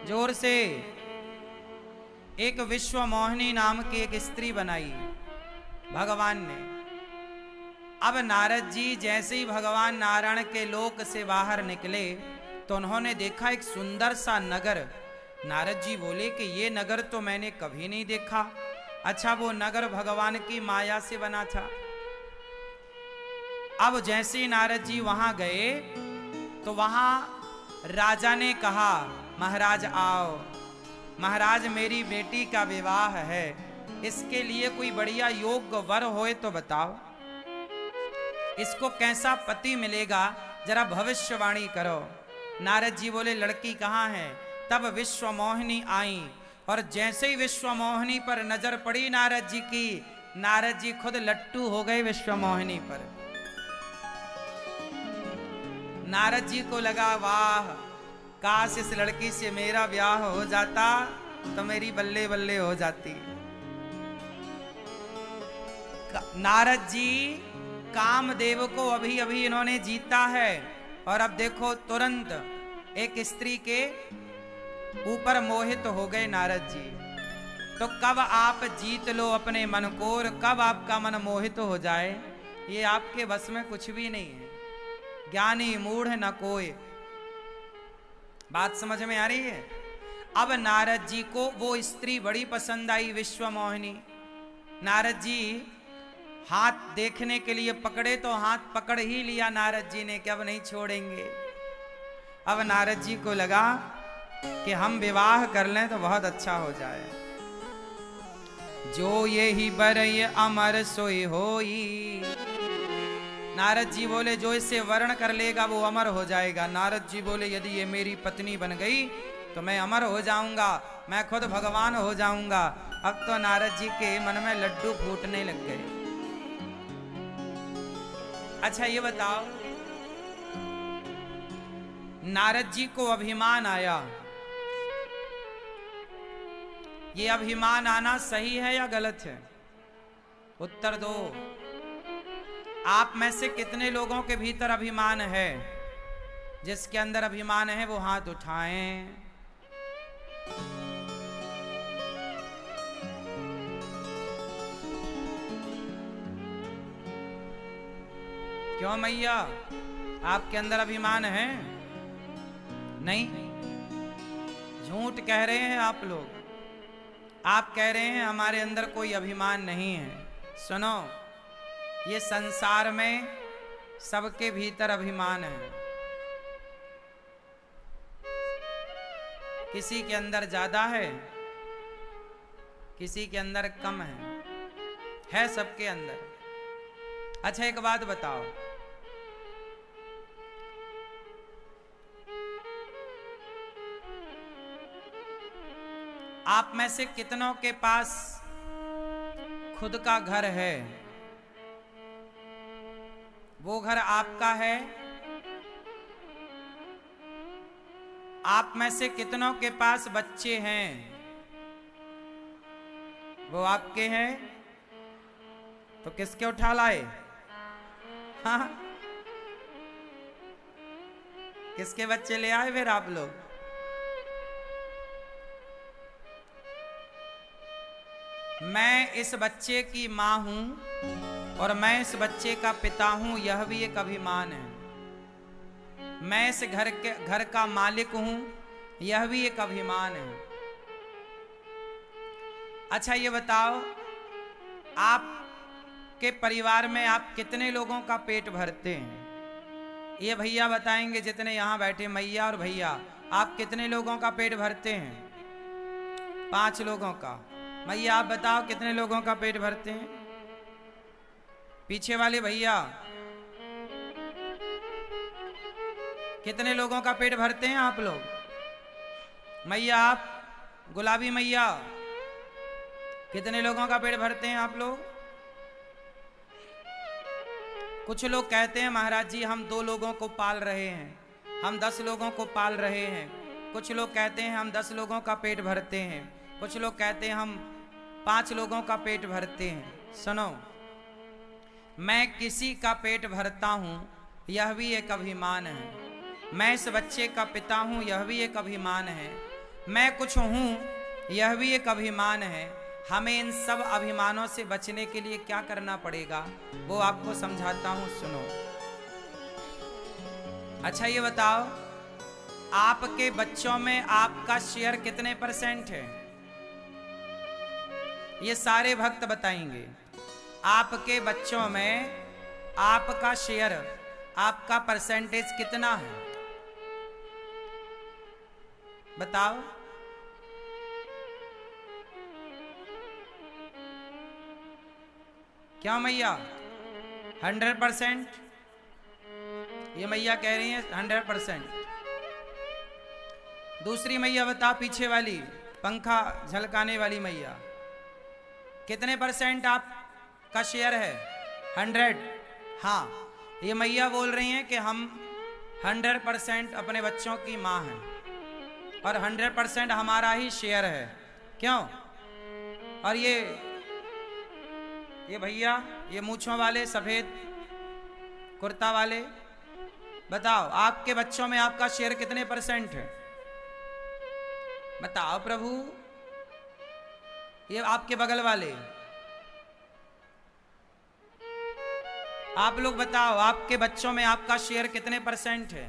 जोर से। एक विश्व मोहिनी नाम की एक स्त्री बनाई भगवान ने। अब नारद जी जैसे ही भगवान नारायण के लोक से बाहर निकले तो उन्होंने देखा एक सुंदर सा नगर। नारद जी बोले कि ये नगर तो मैंने कभी नहीं देखा। अच्छा, वो नगर भगवान की माया से बना था। अब जैसे ही नारद जी वहां गए तो वहां राजा ने कहा, महाराज आओ, महाराज मेरी बेटी का विवाह है, इसके लिए कोई बढ़िया योग्य वर होए तो बताओ, इसको कैसा पति मिलेगा, जरा भविष्यवाणी करो। नारद जी बोले लड़की कहाँ है? तब विश्व मोहिनी आई, और जैसे ही विश्व मोहिनी पर नजर पड़ी नारद जी की, नारद जी खुद लट्टू हो गए विश्व मोहिनी पर। नारद जी को लगा वाह, काश इस लड़की से मेरा ब्याह हो जाता तो मेरी बल्ले बल्ले हो जाती। नारद जी कामदेव को अभी अभी इन्होंने जीता है, और अब देखो तुरंत एक स्त्री के ऊपर मोहित हो गए नारद जी। तो कब आप जीत लो अपने मन को और कब आपका मन मोहित हो जाए, ये आपके बस में कुछ भी नहीं है। ज्ञानी मूढ़ न कोय। बात समझ में आ रही है? अब नारद जी को वो स्त्री बड़ी पसंद आई, विश्व मोहिनी। नारद जी हाथ देखने के लिए पकड़े तो हाथ पकड़ ही लिया नारद जी ने कि अब नहीं छोड़ेंगे। अब नारद जी को लगा कि हम विवाह कर लें तो बहुत अच्छा हो जाए। जो ये ही बरय अमर सोई होई। नारद जी बोले जो इससे वर्ण कर लेगा वो अमर हो जाएगा। नारद जी बोले यदि ये मेरी पत्नी बन गई तो मैं अमर हो जाऊंगा, मैं खुद भगवान हो जाऊंगा। अब तो नारद जी के मन में लड्डू फूटने लग गए। अच्छा ये बताओ, नारद जी को अभिमान आया, ये अभिमान आना सही है या गलत है? उत्तर दो। आप में से कितने लोगों के भीतर अभिमान है? जिसके अंदर अभिमान है वो हाथ उठाएं। क्यों मैया, आपके अंदर अभिमान है? नहीं, झूठ कह रहे हैं आप लोग। आप कह रहे हैं हमारे अंदर कोई अभिमान नहीं है। सुनो, ये संसार में सबके भीतर अभिमान है। किसी के अंदर ज्यादा है, किसी के अंदर कम है सबके अंदर। अच्छा एक बात बताओ, आप में से कितनों के पास खुद का घर है? वो घर आपका है? आप में से कितनों के पास बच्चे हैं? वो आपके हैं? तो किसके उठा लाए? हाँ, किसके बच्चे ले आए फिर आप लोग? मैं इस बच्चे की मां हूं और मैं इस बच्चे का पिता हूं, यह भी एक अभिमान है। मैं इस घर का मालिक हूं, यह भी एक अभिमान है। अच्छा ये बताओ, आपके परिवार में आप कितने लोगों का पेट भरते हैं? ये भैया बताएंगे, जितने यहां बैठे मैया और भैया, आप कितने लोगों का पेट भरते हैं? 5 लोगों का। मैया आप बताओ कितने लोगों का पेट भरते हैं? पीछे वाले भैया कितने लोगों का पेट भरते हैं आप लोग? मैया आप, गुलाबी मैया, कितने लोगों का पेट भरते हैं आप लोग? कुछ लोग कहते हैं महाराज जी हम 2 लोगों को पाल रहे हैं, हम 10 लोगों को पाल रहे हैं। कुछ लोग कहते हैं हम 10 लोगों का पेट भरते हैं। कुछ लोग कहते हैं हम 5 लोगों का पेट भरते हैं। सुनो, मैं किसी का पेट भरता हूं, यह भी एक अभिमान है। मैं इस बच्चे का पिता हूं, यह भी एक अभिमान है। मैं कुछ हूं, यह भी एक अभिमान है। हमें इन सब अभिमानों से बचने के लिए क्या करना पड़ेगा, वो आपको समझाता हूं, सुनो। अच्छा ये बताओ, आपके बच्चों में आपका शेयर कितने % है? ये सारे भक्त बताएंगे। आपके बच्चों में आपका शेयर, आपका परसेंटेज कितना है? बताओ। क्या मैया 100%? ये मैया कह रही है 100%। दूसरी मैया बता, पीछे वाली पंखा झलकाने वाली मैया, कितने % आपका शेयर है? 100? हाँ, ये मैया बोल रही हैं कि हम 100% अपने बच्चों की माँ हैं और 100% हमारा ही शेयर है। क्यों? और ये भैया, ये मूंछों वाले, सफेद कुर्ता वाले, बताओ आपके बच्चों में आपका शेयर कितने % है? बताओ प्रभु। ये आपके बगल वाले, आप लोग बताओ आपके बच्चों में आपका शेयर कितने % है?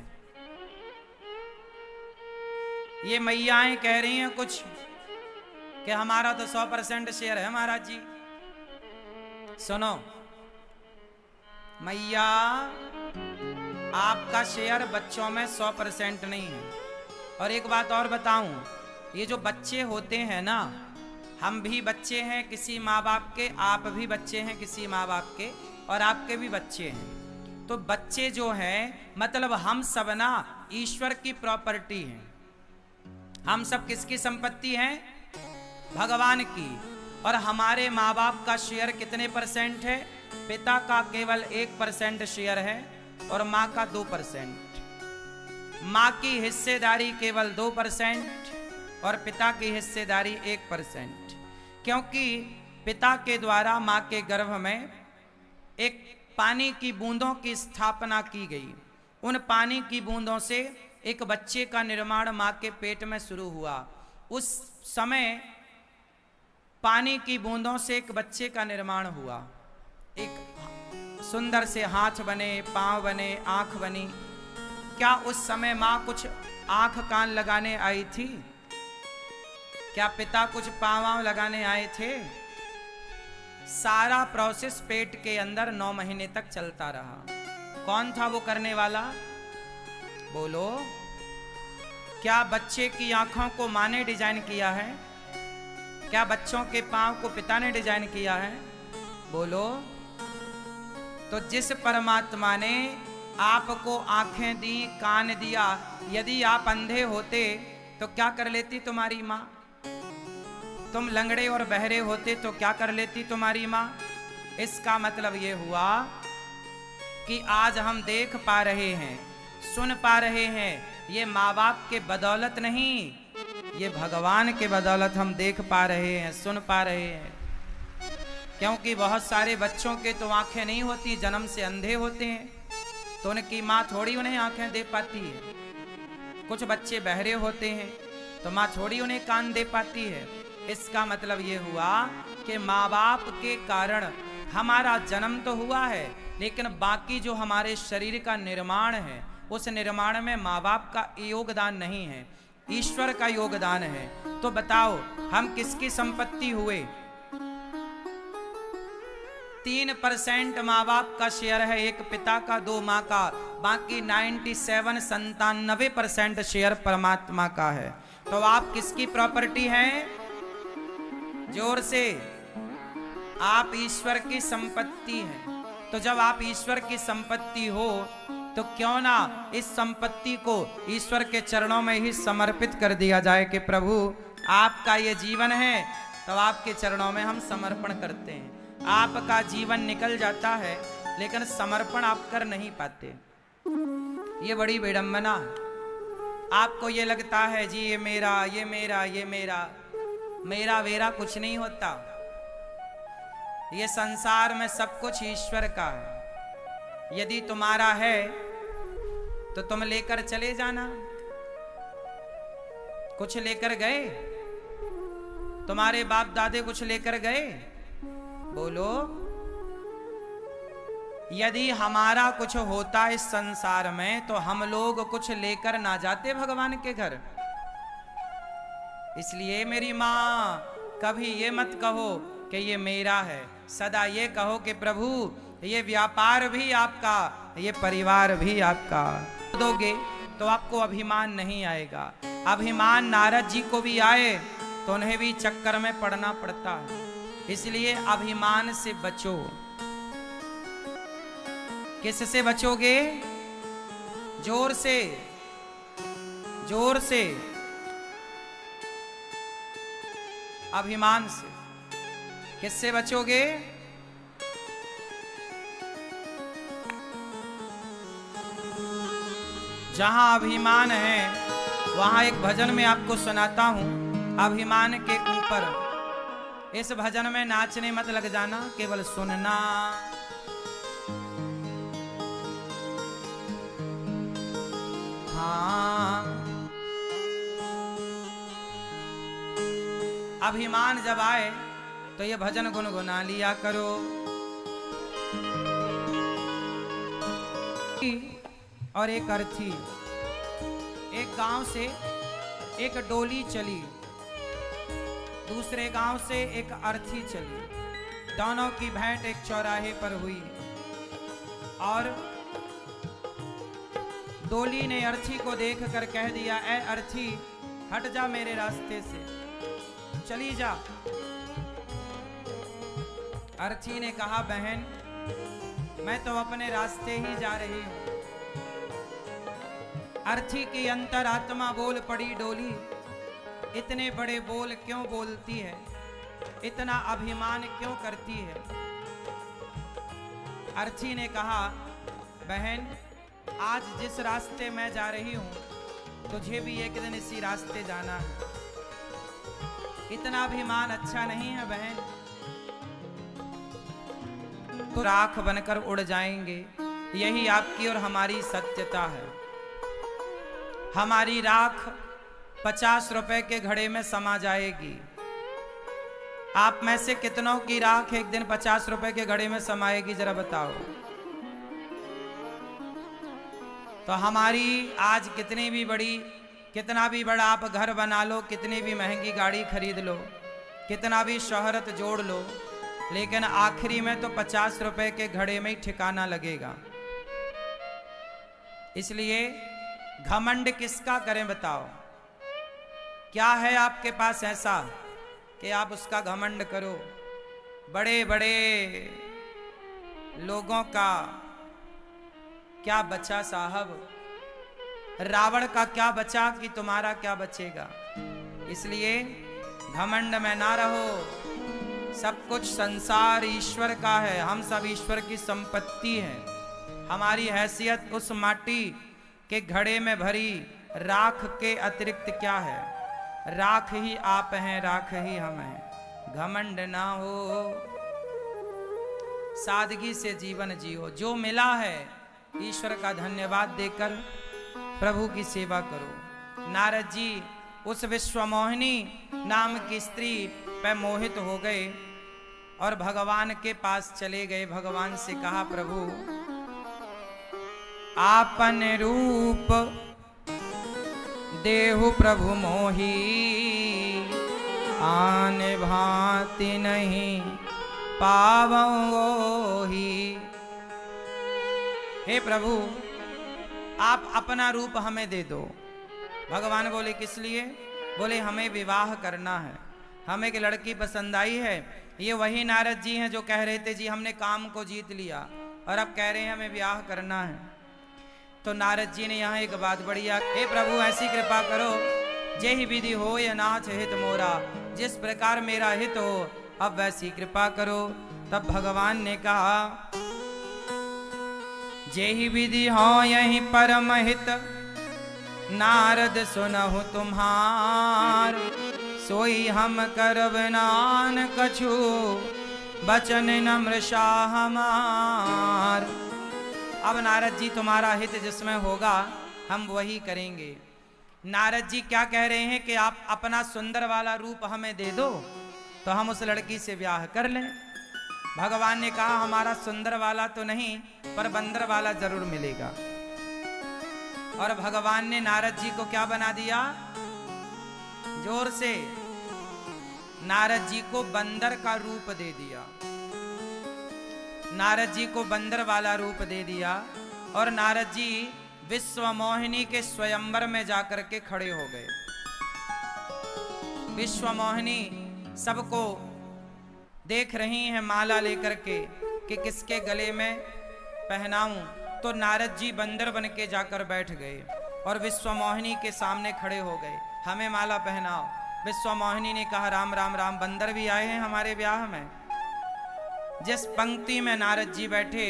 ये मैयाएं कह रही हैं कुछ कि हमारा तो 100% शेयर है महाराज जी। सुनो मैया, आपका शेयर बच्चों में 100% नहीं है। और एक बात और बताऊं, ये जो बच्चे होते हैं ना, हम भी बच्चे हैं किसी माँ बाप के, आप भी बच्चे हैं किसी माँ बाप के, और आपके भी बच्चे हैं। तो बच्चे जो हैं, मतलब हम सब ना ईश्वर की प्रॉपर्टी हैं। हम सब किसकी संपत्ति हैं? भगवान की। और हमारे माँ बाप का शेयर कितने परसेंट है? पिता का केवल 1% शेयर है और माँ का 2%। माँ की हिस्सेदारी केवल 2% और पिता की हिस्सेदारी 1%। क्योंकि पिता के द्वारा माँ के गर्भ में एक पानी की बूंदों की स्थापना की गई। उन पानी की बूंदों से एक बच्चे का निर्माण माँ के पेट में शुरू हुआ। उस समय पानी की बूंदों से एक बच्चे का निर्माण हुआ। एक सुंदर से हाथ बने, पांव बने, आंख बनी। क्या उस समय माँ कुछ आंख कान लगाने आई थी? क्या पिता कुछ पांव लगाने आए थे? सारा प्रोसेस पेट के अंदर 9 महीने तक चलता रहा। कौन था वो करने वाला? बोलो। क्या बच्चे की आंखों को माँ ने डिजाइन किया है? क्या बच्चों के पांव को पिता ने डिजाइन किया है? बोलो। तो जिस परमात्मा ने आपको आंखें दी, कान दिया, यदि आप अंधे होते तो क्या कर लेती तुम्हारी माँ? तुम लंगड़े और बहरे होते तो क्या कर लेती तुम्हारी माँ? इसका मतलब ये हुआ कि आज हम देख पा रहे हैं, सुन पा रहे हैं, ये माँ बाप के बदौलत नहीं, ये भगवान के बदौलत हम देख पा रहे हैं, सुन पा रहे हैं। क्योंकि बहुत सारे बच्चों के तो आंखें नहीं होती, जन्म से अंधे होते हैं, तो उनकी माँ थोड़ी उन्हें आंखें दे पाती है। कुछ बच्चे बहरे होते हैं तो माँ थोड़ी उन्हें कान दे पाती है। इसका मतलब ये हुआ कि माँ बाप के कारण हमारा जन्म तो हुआ है, लेकिन बाकी जो हमारे शरीर का निर्माण है, उस निर्माण में माँ बाप का योगदान नहीं है, ईश्वर का योगदान है। तो बताओ हम किसकी संपत्ति हुए? 3% माँ बाप का शेयर है, एक पिता का, 2 माँ का, बाकी 97% शेयर परमात्मा का है। तो आप किसकी प्रॉपर्टी हैं? जोर से। आप ईश्वर की संपत्ति हैं। तो जब आप ईश्वर की संपत्ति हो तो क्यों ना इस संपत्ति को ईश्वर के चरणों में ही समर्पित कर दिया जाए कि प्रभु आपका ये जीवन है, तो आपके चरणों में हम समर्पण करते हैं। आपका जीवन निकल जाता है लेकिन समर्पण आप कर नहीं पाते। ये बड़ी विडंबना। आपको ये लगता है जी ये मेरा, ये मेरा, ये मेरा, मेरा वेरा कुछ नहीं होता। ये संसार में सब कुछ ईश्वर का है। यदि तुम्हारा है तो तुम लेकर चले जाना। कुछ लेकर गए? तुम्हारे बाप दादे कुछ लेकर गए? बोलो। यदि हमारा कुछ होता इस संसार में तो हम लोग कुछ लेकर ना जाते भगवान के घर। इसलिए मेरी माँ, कभी ये मत कहो कि ये मेरा है, सदा ये कहो कि प्रभु ये व्यापार भी आपका, ये परिवार भी आपका। दोगे तो आपको अभिमान नहीं आएगा। अभिमान नारद जी को भी आए तो उन्हें भी चक्कर में पड़ना पड़ता है। इसलिए अभिमान से बचो। किससे बचोगे? जोर से, जोर से। अभिमान से। किससे बचोगे? जहां अभिमान है वहां एक भजन में आपको सुनाता हूं, अभिमान के ऊपर। इस भजन में नाचने मत लग जाना, केवल सुनना। हाँ, अभिमान जब आए तो ये भजन गुनगुना लिया करो। और एक अर्थी, एक गांव से एक डोली चली, दूसरे गांव से एक अर्थी चली। दोनों की भेंट एक चौराहे पर हुई और डोली ने अर्थी को देखकर कह दिया, ऐ अर्थी हट जा मेरे रास्ते से, चली जा। अर्थी ने कहा, बहन मैं तो अपने रास्ते ही जा रही हूं। अर्थी की अंतरात्मा बोल पड़ी, डोली इतने बड़े बोल क्यों बोलती है, इतना अभिमान क्यों करती है। अर्ची ने कहा, बहन आज जिस रास्ते मैं जा रही हूं तुझे भी एक दिन इसी रास्ते जाना है। इतना अभिमान अच्छा नहीं है बहन, तो राख बनकर उड़ जाएंगे। यही आपकी और हमारी सत्यता है। हमारी राख 50 रुपए के घड़े में समा जाएगी। आप में से कितनों की राख एक दिन 50 रुपए के घड़े में समाएगी, जरा बताओ। तो हमारी आज कितना भी बड़ा आप घर बना लो, कितनी भी महंगी गाड़ी खरीद लो, कितना भी शोहरत जोड़ लो, लेकिन आखिरी में तो 50 रुपए के घड़े में ही ठिकाना लगेगा। इसलिए घमंड किसका करें बताओ। क्या है आपके पास ऐसा कि आप उसका घमंड करो। बड़े बड़े लोगों का क्या बचा साहब, रावण का क्या बचा कि तुम्हारा क्या बचेगा। इसलिए घमंड में ना रहो। सब कुछ संसार ईश्वर का है, हम सब ईश्वर की संपत्ति हैं। हमारी हैसियत उस माटी के घड़े में भरी राख के अतिरिक्त क्या है। राख ही आप हैं, राख ही हम हैं। घमंड ना हो, सादगी से जीवन जियो। जो मिला है ईश्वर का धन्यवाद देकर प्रभु की सेवा करो। नारद जी उस विश्वमोहिनी नाम की स्त्री पे मोहित हो गए और भगवान के पास चले गए। भगवान से कहा, प्रभु आपन रूप देहु प्रभु मोही, आन भांति नहीं पावो ही। हे प्रभु आप अपना रूप हमें दे दो। भगवान बोले, किस लिए? बोले, हमें विवाह करना है, हमें एक लड़की पसंद आई है। ये वही नारद जी हैं जो कह रहे थे जी हमने काम को जीत लिया और अब कह रहे हैं हमें विवाह करना है। तो नारद जी ने यहाँ एक बात बढ़िया, हे प्रभु ऐसी कृपा करो, जेहि विधि हो या नाथ हित मोरा, जिस प्रकार मेरा हित हो अब वैसी कृपा करो। तब भगवान ने कहा, जेहि विधि हो यही परम हित, नारद सुनहु तुम्हार, सोई हम करब नान कछु, बचन नम्र शाह हमार। अब नारद जी तुम्हारा हित जिसमें होगा हम वही करेंगे। नारद जी क्या कह रहे हैं कि आप अपना सुंदर वाला रूप हमें दे दो तो हम उस लड़की से ब्याह कर लें। भगवान ने कहा, हमारा सुंदर वाला तो नहीं पर बंदर वाला जरूर मिलेगा। और भगवान ने नारद जी को क्या बना दिया? जोर से नारद जी को बंदर का रूप दे दिया। नारद जी को बंदर वाला रूप दे दिया और नारद जी विश्वमोहिनी के स्वयंवर में जाकर के खड़े हो गए। विश्वमोहिनी सबको देख रही हैं माला लेकर के कि किसके गले में पहनाऊं। तो नारद जी बंदर बन के जाकर बैठ गए और विश्वमोहिनी के सामने खड़े हो गए, हमें माला पहनाओ। विश्वमोहिनी ने कहा, राम राम राम, बंदर भी आए हैं हमारे ब्याह में। जिस पंक्ति में नारद जी बैठे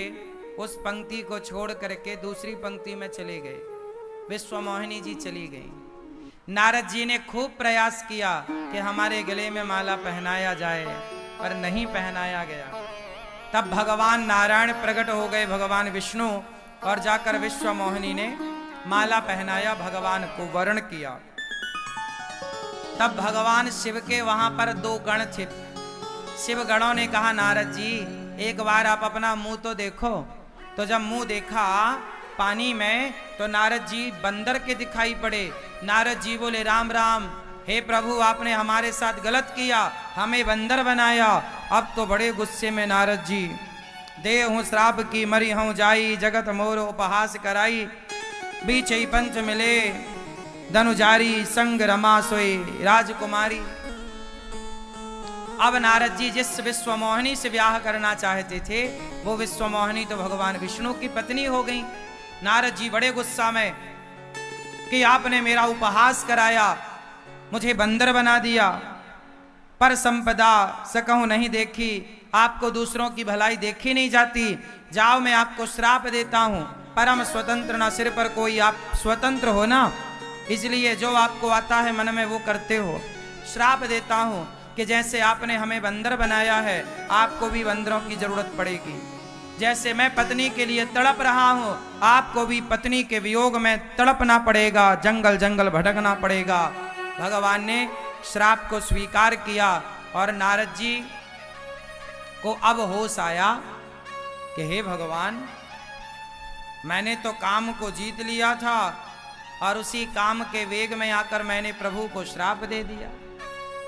उस पंक्ति को छोड़ करके दूसरी पंक्ति में चले गए। विश्वमोहिनी जी चली गई। नारद जी ने खूब प्रयास किया कि हमारे गले में माला पहनाया जाए, पर नहीं पहनाया गया। तब भगवान नारायण प्रकट हो गए, भगवान विष्णु, और जाकर विश्वमोहिनी ने माला पहनाया, भगवान को वरण किया। तब भगवान शिव के वहां पर 2 गण थे। शिव गणों ने कहा, नारद जी एक बार आप अपना मुंह तो देखो। तो जब मुंह देखा पानी में तो नारद जी बंदर के दिखाई पड़े। नारद जी बोले, राम राम, हे प्रभु आपने हमारे साथ गलत किया, हमें बंदर बनाया। अब तो बड़े गुस्से में नारद जी, दे हूँ श्राप की मरी हूँ जाई, जगत मोर उपहास कराई, बीच ही पंच मिले धनुजारी, संग रमा सोई राजकुमारी। अब नारद जी जिस विश्वमोहिनी से ब्याह करना चाहते थे वो विश्वमोहिनी तो भगवान विष्णु की पत्नी हो गई। नारद जी बड़े गुस्सा में कि आपने मेरा उपहास कराया, मुझे बंदर बना दिया, पर संपदा सकहूं नहीं देखी, आपको दूसरों की भलाई देखी नहीं जाती, जाओ मैं आपको श्राप देता हूं, परम स्वतंत्र ना सिर पर कोई, आप स्वतंत्र हो ना, इसलिए जो आपको आता है मन में वो करते हो। श्राप देता हूं कि जैसे आपने हमें बंदर बनाया है, आपको भी बंदरों की जरूरत पड़ेगी। जैसे मैं पत्नी के लिए तड़प रहा हूं, आपको भी पत्नी के वियोग में तड़पना पड़ेगा, जंगल जंगल भटकना पड़ेगा। भगवान ने श्राप को स्वीकार किया और नारद जी को अब होश आया कि हे भगवान, मैंने तो काम को जीत लिया था और उसी काम के वेग में आकर मैंने प्रभु को श्राप दे दिया।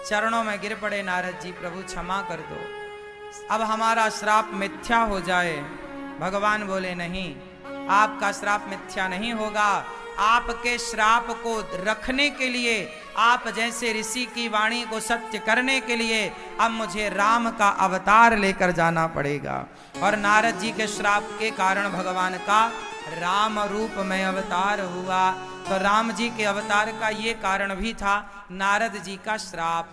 चरणों में गिर पड़े नारद जी, प्रभु क्षमा कर दो, अब हमारा श्राप मिथ्या हो जाए। भगवान बोले नहीं, आपका श्राप मिथ्या नहीं होगा, आपके श्राप को रखने के लिए, आप जैसे ऋषि की वाणी को सत्य करने के लिए अब मुझे राम का अवतार लेकर जाना पड़ेगा। और नारद जी के श्राप के कारण भगवान का राम रूप में अवतार हुआ। तो राम जी के अवतार का ये कारण भी था नारद जी का श्राप,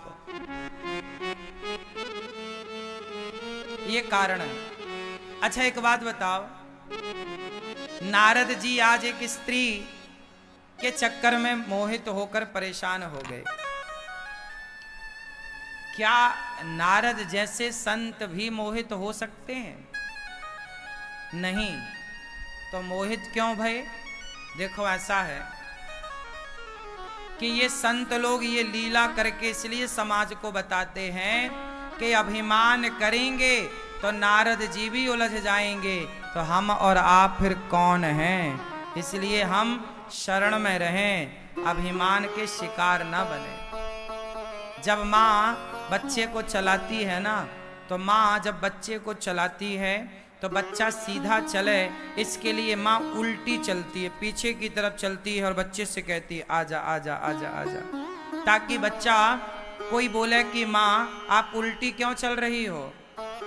ये कारण है। अच्छा एक बात बताओ, नारद जी आज एक स्त्री के चक्कर में मोहित होकर परेशान हो गए। क्या नारद जैसे संत भी मोहित हो सकते हैं? नहीं। तो मोहित क्यों भये? देखो ऐसा है कि ये संत लोग ये लीला करके इसलिए समाज को बताते हैं कि अभिमान करेंगे तो नारद जी भी उलझ जाएंगे, तो हम और आप फिर कौन हैं? इसलिए हम शरण में रहें, अभिमान के शिकार न बने। जब माँ बच्चे को चलाती है ना, तो माँ जब बच्चे को चलाती है तो बच्चा सीधा चले, इसके लिए माँ उल्टी चलती है, पीछे की तरफ चलती है और बच्चे से कहती है आजा आजा आजा आजा, ताकि बच्चा कोई बोले कि माँ आप उल्टी क्यों चल रही हो?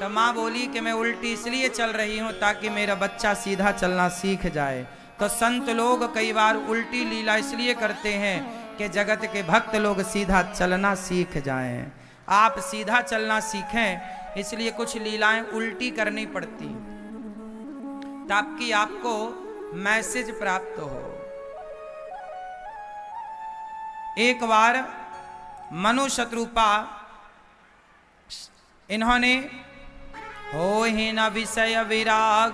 तो माँ बोली कि मैं उल्टी इसलिए चल रही हूँ ताकि मेरा बच्चा सीधा चलना सीख जाए। तो संत लोग कई बार उल्टी लीला इसलिए करते हैं कि जगत के भक्त लोग सीधा चलना सीख जाएं। आप सीधा चलना सीखें, इसलिए कुछ लीलाएं उल्टी करनी पड़ती ताकि आपको मैसेज प्राप्त हो। एक बार मनु शत्रुपा, इन्होंने हो ही न विषय विराग,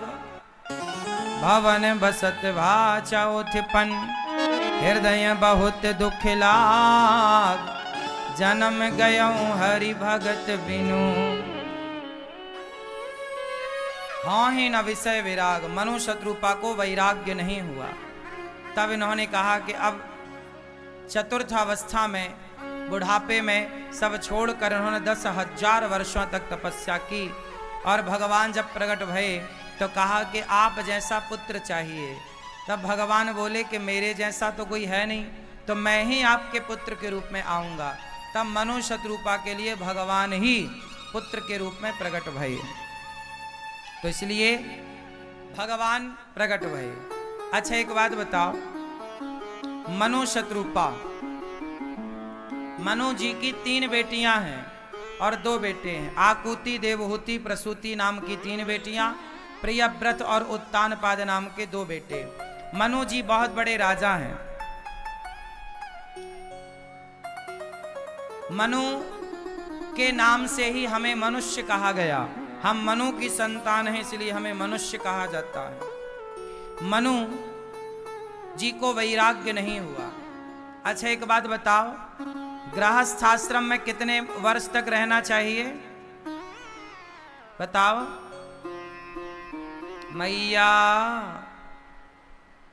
भवन बसत भाचा उत्पन, हृदय बहुत दुख लाग, जन्म गयऊं हरि भगत बिनु। हाँ ही न विषय विराग, मनु शत्रुपा को वैराग्य नहीं हुआ। तब इन्होंने कहा कि अब चतुर्थ अवस्था में, बुढ़ापे में सब छोड़कर इन्होंने 10,000 वर्षों तक तपस्या की। और भगवान जब प्रकट भये तो कहा कि आप जैसा पुत्र चाहिए। तब भगवान बोले कि मेरे जैसा तो कोई है नहीं, तो मैं ही आपके पुत्र के रूप में आऊँगा। तब मनु शत्रुपा के लिए भगवान ही पुत्र के रूप में प्रकट भये। तो इसलिए भगवान प्रकट भये। अच्छा एक बात बताओ, मनु शत्रुपा, मनु जी की 3 बेटियां हैं और 2 बेटे हैं। आकुति, देवहूति, प्रसूति नाम की 3 बेटियां, प्रियव्रत और उत्तानपाद नाम के 2 बेटे। मनु जी बहुत बड़े राजा हैं। मनु के नाम से ही हमें मनुष्य कहा गया। हम मनु की संतान हैं, इसलिए हमें मनुष्य कहा जाता है। मनु जी को वैराग्य नहीं हुआ। अच्छा एक बात बताओ, गृहस्थाश्रम में कितने वर्ष तक रहना चाहिए? बताओ मैया,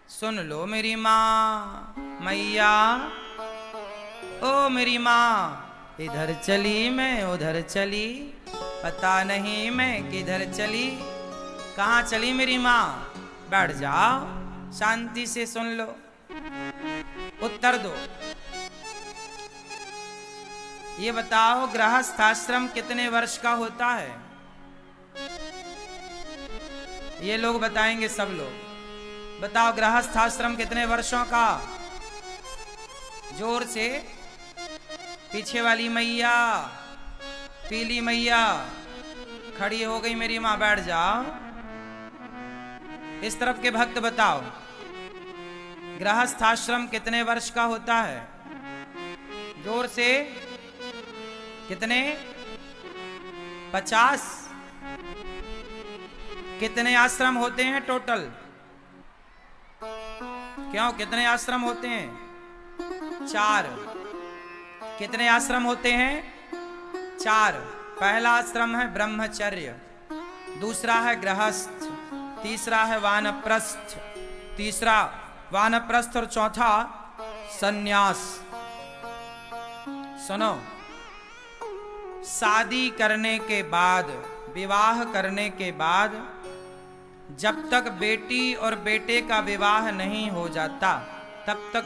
सुन लो मेरी माँ, मैया ओ मेरी माँ, इधर चली मैं उधर चली, पता नहीं मैं किधर चली। कहाँ चली मेरी माँ? बैठ जाओ, शांति से सुन लो, उत्तर दो। ये बताओ गृहस्थाश्रम कितने वर्ष का होता है? ये लोग बताएंगे, सब लोग बताओ गृहस्थाश्रम कितने वर्षों का? जोर से पीछे वाली मैया, पीली मैया खड़ी हो गई मेरी मां, बैठ जाओ। इस तरफ के भक्त बताओ, गृहस्थाश्रम कितने वर्ष का होता है? जोर से, कितने? 50। कितने आश्रम होते हैं टोटल? क्यों, कितने आश्रम होते हैं? 4। कितने आश्रम होते हैं? 4। पहला आश्रम है ब्रह्मचर्य, दूसरा है गृहस्थ, तीसरा है वानप्रस्थ, तीसरा वानप्रस्थ और चौथा सन्यास। सुनो, शादी करने के बाद, विवाह करने के बाद जब तक बेटी और बेटे का विवाह नहीं हो जाता तब तक